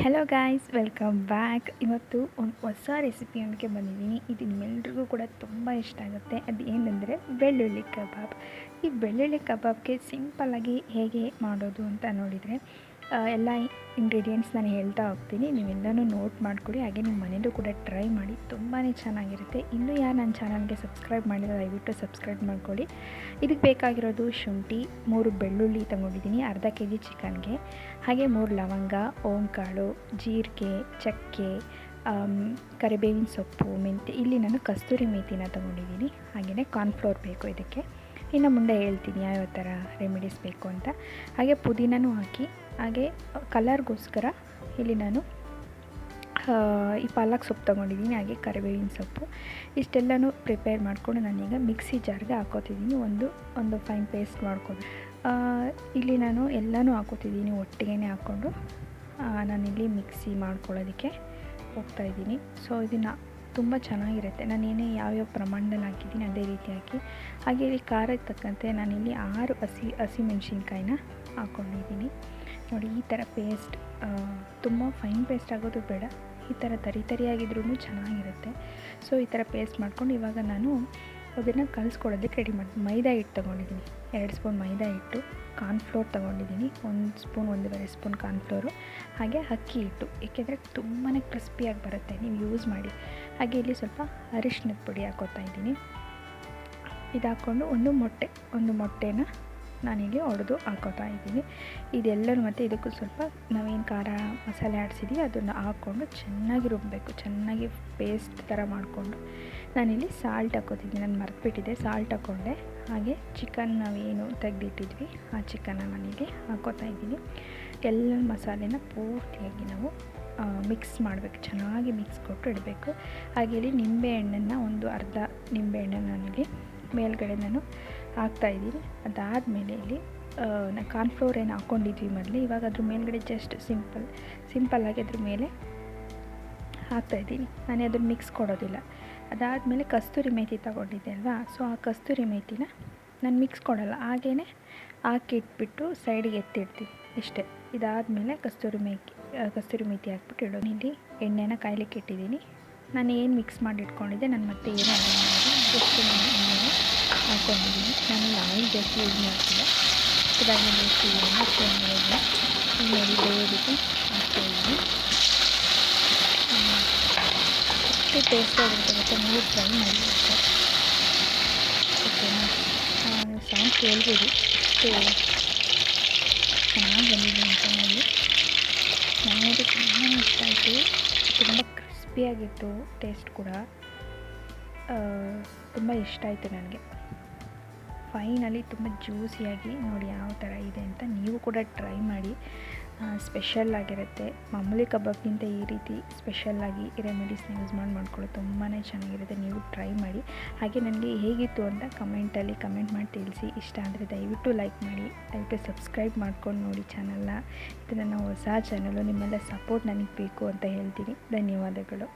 Hello guys, welcome back. ಇವತ್ತು ಒಂದು ಹೊಸ ರೆಸಿಪಿಯೊಂದಕ್ಕೆ ಬಂದಿದ್ದೀನಿ. ಇದು ನಿಮ್ಮೆಲ್ರಿಗೂ ಕೂಡ ತುಂಬ ಇಷ್ಟ ಆಗುತ್ತೆ. ಅದು ಏನಂದರೆ ಬೆಳ್ಳುಳ್ಳಿ ಕಬಾಬ್. ಈ ಬೆಳ್ಳುಳ್ಳಿ ಕಬಾಬ್ಗೆ ಸಿಂಪಲ್ಲಾಗಿ ಹೇಗೆ ಮಾಡೋದು ಅಂತ ನೋಡಿದರೆ ಎಲ್ಲ ಇಂಗ್ರೀಡಿಯೆಂಟ್ಸ್ ನಾನು ಹೇಳ್ತಾ ಹೋಗ್ತೀನಿ. ನೀವೆಲ್ಲನೂ ನೋಟ್ ಮಾಡಿಕೊಡಿ. ಹಾಗೆ ನಿಮ್ಮ ಮನೇಲೂ ಕೂಡ ಟ್ರೈ ಮಾಡಿ, ತುಂಬಾ ಚೆನ್ನಾಗಿರುತ್ತೆ. ಇನ್ನೂ ಯಾರು ನನ್ನ ಚಾನಲ್ಗೆ ಸಬ್ಸ್ಕ್ರೈಬ್ ಮಾಡಿಲ್ಲ ದಯವಿಟ್ಟು ಸಬ್ಸ್ಕ್ರೈಬ್ ಮಾಡ್ಕೊಳ್ಳಿ. ಇದಕ್ಕೆ ಬೇಕಾಗಿರೋದು ಶುಂಠಿ, 3 ಬೆಳ್ಳುಳ್ಳಿ ತೊಗೊಂಡಿದ್ದೀನಿ ಅರ್ಧ kg ಚಿಕನ್ಗೆ. ಹಾಗೆ 3 ಲವಂಗ, ಓಂಕಾಳು, ಜೀರಿಗೆ, ಚಕ್ಕೆ, ಕರಿಬೇವಿನ ಸೊಪ್ಪು, ಮೆಂತ್ಯ. ಇಲ್ಲಿ ನಾನು ಕಸ್ತೂರಿ ಮೇಥಿನ ತೊಗೊಂಡಿದ್ದೀನಿ. ಹಾಗೆಯೇ ಕಾರ್ನ್ಫ್ಲೋರ್ ಬೇಕು ಇದಕ್ಕೆ. ಇನ್ನು ಮುಂದೆ ಹೇಳ್ತೀನಿ ಯಾವ್ಯಾವ ಥರ ರೆಮಿಡೀಸ್ ಬೇಕು ಅಂತ. ಹಾಗೆ ಪುದೀನೂ ಹಾಕಿ, ಹಾಗೆ ಕಲರ್ಗೋಸ್ಕರ ಇಲ್ಲಿ ನಾನು ಈ ಪಾಲಕ್ ಸೊಪ್ಪು ತೊಗೊಂಡಿದ್ದೀನಿ. ಹಾಗೆ ಕರಿಬೇವಿನ ಸೊಪ್ಪು. ಇಷ್ಟೆಲ್ಲನೂ ಪ್ರಿಪೇರ್ ಮಾಡಿಕೊಂಡು ನಾನೀಗ ಮಿಕ್ಸಿ ಜಾರ್ಗೆ ಹಾಕೋತಿದ್ದೀನಿ. ಒಂದು ಫೈನ್ ಪೇಸ್ಟ್ ಮಾಡ್ಕೊಂಡು ಇಲ್ಲಿ ನಾನು ಎಲ್ಲನೂ ಹಾಕೋತಿದ್ದೀನಿ ಒಟ್ಟಿಗೆ ಹಾಕ್ಕೊಂಡು ನಾನಿಲ್ಲಿ ಮಿಕ್ಸಿ ಮಾಡ್ಕೊಳ್ಳೋದಕ್ಕೆ ಹೋಗ್ತಾಯಿದ್ದೀನಿ. ಸೊ ಇದನ್ನು ತುಂಬ ಚೆನ್ನಾಗಿರುತ್ತೆ. ನಾನೇನೇ ಯಾವ್ಯಾವ ಪ್ರಮಾಣದಲ್ಲಿ ಹಾಕಿದ್ದೀನಿ ಅದೇ ರೀತಿ ಹಾಕಿ. ಹಾಗೆ ಇಲ್ಲಿ ಖಾರಕ್ಕೆ ತಕ್ಕಂತೆ ನಾನಿಲ್ಲಿ 6 ಹಸಿಮೆಣ್ಸಿನ್ಕಾಯಿನ ಹಾಕ್ಕೊಂಡಿದ್ದೀನಿ. ನೋಡಿ, ಈ ಥರ ಪೇಸ್ಟ್, ತುಂಬ ಫೈನ್ ಪೇಸ್ಟ್ ಆಗೋದು ಬೇಡ, ಈ ಥರ ತರಿಯಾಗಿದ್ರೂ ಚೆನ್ನಾಗಿರುತ್ತೆ. ಸೊ ಈ ಥರ ಪೇಸ್ಟ್ ಮಾಡ್ಕೊಂಡು ಇವಾಗ ನಾನು ಅದನ್ನು ಕಲಿಸ್ಕೊಳ್ಳೋದಕ್ಕೆ ರೆಡಿ ಮಾಡ್ತೀನಿ. ಮೈದಾ ಹಿಟ್ಟು ತೊಗೊಂಡಿದ್ದೀನಿ, 2 ಸ್ಪೂನ್ ಮೈದಾ ಹಿಟ್ಟು. ಕಾರ್ನ್ಫ್ಲೋರ್ ತೊಗೊಂಡಿದ್ದೀನಿ, 1 ಸ್ಪೂನ್ 1.5 ಸ್ಪೂನ್ ಕಾರ್ನ್ಫ್ಲೋರು. ಹಾಗೆ ಅಕ್ಕಿ ಹಿಟ್ಟು, ಏಕೆಂದರೆ ತುಂಬಾ ಕ್ರಿಸ್ಪಿಯಾಗಿ ಬರುತ್ತೆ, ನೀವು ಯೂಸ್ ಮಾಡಿ. ಹಾಗೆ ಇಲ್ಲಿ ಸ್ವಲ್ಪ ಅರಿಶಿಣದ ಪುಡಿ ಹಾಕೋತಾ ಇದ್ದೀನಿ. ಇದು ಹಾಕ್ಕೊಂಡು ಒಂದು ಮೊಟ್ಟೆನ ನಾನಿಲ್ಲಿ ಒಡೆದು ಹಾಕೋತಾ ಇದ್ದೀನಿ. ಇದೆಲ್ಲನೂ ಮತ್ತು ಇದಕ್ಕೂ ಸ್ವಲ್ಪ ನಾವೇನು ಖಾರ ಮಸಾಲೆ ಆಡಿಸಿದ್ದೀವಿ ಅದನ್ನು ಹಾಕ್ಕೊಂಡು ಚೆನ್ನಾಗಿ ರುಬ್ಬಬೇಕು. ಚೆನ್ನಾಗಿ ಪೇಸ್ಟ್ ಥರ ಮಾಡಿಕೊಂಡು ನಾನಿಲ್ಲಿ ಸಾಲ್ಟ್ ಹಾಕೋತಿದ್ದೀನಿ. ನಾನು ಮರೆತುಬಿಟ್ಟಿದ್ದೆ, ಸಾಲ್ಟ್ ಹಾಕ್ಕೊಂಡೆ. ಹಾಗೆ ಚಿಕನ್ ನಾವೇನು ತೆಗೆದಿಟ್ಟಿದ್ವಿ ಆ ಚಿಕನ್ನ ನಾನಿಲ್ಲಿ ಹಾಕೋತಾ ಇದ್ದೀನಿ. ಎಲ್ಲ ಮಸಾಲೆನ ಪೂರ್ತಿಯಾಗಿ ನಾವು ಮಿಕ್ಸ್ ಮಾಡಬೇಕು, ಚೆನ್ನಾಗಿ ಮಿಕ್ಸ್ ಕೊಟ್ಟು ಇಡಬೇಕು. ಹಾಗೆ ಇಲ್ಲಿ ನಿಂಬೆಹಣ್ಣನ್ನು ಒಂದು ಅರ್ಧ ನಿಂಬೆಹಣ್ಣನ್ನು ನಾನಿಲ್ಲಿ ಮೇಲ್ಗಡೆ ನಾನು ಹಾಕ್ತಾಯಿದ್ದೀನಿ. ಅದಾದಮೇಲೆ ಇಲ್ಲಿ ನಾನು ಕಾರ್ನ್ಫ್ಲೋರ್ ಏನು ಹಾಕ್ಕೊಂಡಿದ್ವಿ ಮೊದಲು, ಇವಾಗ ಅದ್ರ ಮೇಲ್ಗಡೆ ಜಸ್ಟ್ ಸಿಂಪಲ್ಲಾಗಿ ಅದ್ರ ಮೇಲೆ ಹಾಕ್ತಾಯಿದ್ದೀನಿ. ನಾನು ಅದನ್ನು ಮಿಕ್ಸ್ ಕೊಡೋದಿಲ್ಲ. ಅದಾದಮೇಲೆ ಕಸ್ತೂರಿ ಮೇಥಿ ತಗೊಂಡಿದ್ದೆ ಅಲ್ವಾ, ಸೊ ಆ ಕಸ್ತೂರಿ ಮೇಥಿನ ನಾನು ಮಿಕ್ಸ್ ಕೊಡೋಲ್ಲ, ಹಾಗೇ ಹಾಕಿಟ್ಬಿಟ್ಟು ಸೈಡಿಗೆ ಎತ್ತಿಡ್ತೀನಿ ಇಷ್ಟೇ. ಇದಾದಮೇಲೆ ಕಸ್ತೂರಿ ಮೇಥಿ ಹಾಕ್ಬಿಟ್ಟು ಇಡೋದು. ಇಲ್ಲಿ ಎಣ್ಣೆನ ಕಾಯ್ಲಿಕ್ಕೆ ಇಟ್ಟಿದ್ದೀನಿ. ನಾನು ಏನು ಮಿಕ್ಸ್ ಮಾಡಿ ಇಟ್ಕೊಂಡಿದ್ದೆ, ನಾನು ಮತ್ತೆ ಏನು ಜಸ್ಟ್ ಎಣ್ಣೆನ ಹಾಕ್ಕೊಂಡಿದ್ದೀನಿ. ನಾನು ಆಯಿಲ್ ಜಾಸ್ತಿ ಯೂಸ್ ಮಾಡ್ತಿಲ್ಲ. ಇದಾಗಿ ಬೇಯಿಸ್ತಿದ್ದೀನಿ, ಚೆನ್ನಾಗಿ ಇಲ್ಲಿ ಬೇಯೋದಕ್ಕೆ ಹಾಕ್ತಾಯಿದ್ದೀನಿ. ಅಷ್ಟು ಟೇಸ್ಟಾಗಿರುತ್ತೆ ಮತ್ತು ನೀವು ಟ್ರೈ ಮಾಡಿರುತ್ತೆ. ಓಕೆನಾ? ಸೌಂಡ್ ಕೇಳ್ಬೋದು ಅಷ್ಟು ಚೆನ್ನಾಗಿ ಬಂದಿದೆ ಅಂತ ನೋಡಿ. ನನಗೆ ತುಂಬಾ ಇಷ್ಟ ಆಯಿತು, ತುಂಬ ಕ್ರಿಸ್ಪಿಯಾಗಿತ್ತು, ಟೇಸ್ಟ್ ಕೂಡ ತುಂಬ ಇಷ್ಟ ಆಯಿತು ನನಗೆ. ಫೈನಲಿ ತುಂಬ ಜ್ಯೂಸಿಯಾಗಿ ನೋಡಿ ಯಾವ ಥರ ಇದೆ ಅಂತ. ನೀವು ಕೂಡ ಟ್ರೈ ಮಾಡಿ, ಸ್ಪೆಷಲ್ಲಾಗಿರುತ್ತೆ. ಮಾಮೂಲಿ ಕಬಾಬ್ಗಿಂತ ಈ ರೀತಿ ಸ್ಪೆಷಲ್ಲಾಗಿ ರೆಮಿಡೀಸ್ನ ಯೂಸ್ ಮಾಡ್ಕೊಳ್ಳೋದು ತುಂಬಾ ಚೆನ್ನಾಗಿರುತ್ತೆ. ನೀವು ಟ್ರೈ ಮಾಡಿ. ಹಾಗೆ ನನಗೆ ಹೇಗಿತ್ತು ಅಂತ ಕಮೆಂಟಲ್ಲಿ ಕಮೆಂಟ್ ಮಾಡಿ ತಿಳಿಸಿ. ಇಷ್ಟ ಅಂದರೆ ದಯವಿಟ್ಟು ಲೈಕ್ ಮಾಡಿ, ದಯವಿಟ್ಟು ಸಬ್ಸ್ಕ್ರೈಬ್ ಮಾಡ್ಕೊಂಡು ನೋಡಿ ಚಾನಲ್ನ. ಇದು ನನ್ನ ಹೊಸ ಚಾನಲು, ನಿಮ್ಮೆಲ್ಲ ಸಪೋರ್ಟ್ ನನಗೆ ಬೇಕು ಅಂತ ಹೇಳ್ತೀನಿ. ಧನ್ಯವಾದಗಳು.